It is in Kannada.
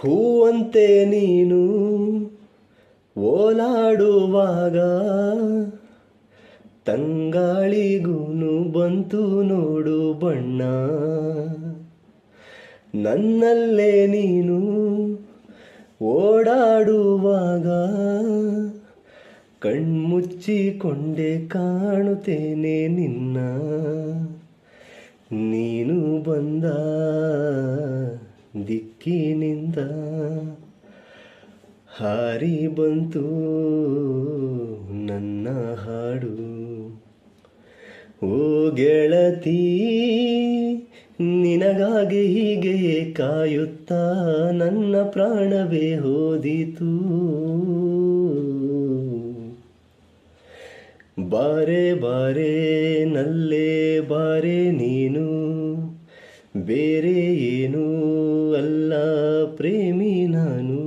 ಹೂವಂತೆ ನೀನು ಓಲಾಡುವಾಗ ತಂಗಾಳಿಗೂನು ಬಂತು ನೋಡು ಬಣ್ಣ. ನನ್ನಲ್ಲೇ ನೀನು ಓಡಾಡುವಾಗ ಕಣ್ಮುಚ್ಚಿಕೊಂಡೆ ಕಾಣುತ್ತೇನೆ ನಿನ್ನ. ನೀನು ಬಂದ ದಿಕ್ಕಿನಿಂದ ಹಾರಿ ಬಂತು ನನ್ನ ಹಾಡು. ಓ ಗೆಳತಿ, ನಿನಗಾಗಿ ಹೀಗೆಯೇ ಕಾಯುತ್ತಾ ನನ್ನ ಪ್ರಾಣವೇ ಹೋದಿತು. ಬಾರೆ ಬಾರೆ ನಲ್ಲೇ ಬಾರೆ ನೀನು, ಬೇರೆ ಏನೂ ಅಲ್ಲ ಪ್ರೇಮಿ ನಾನು.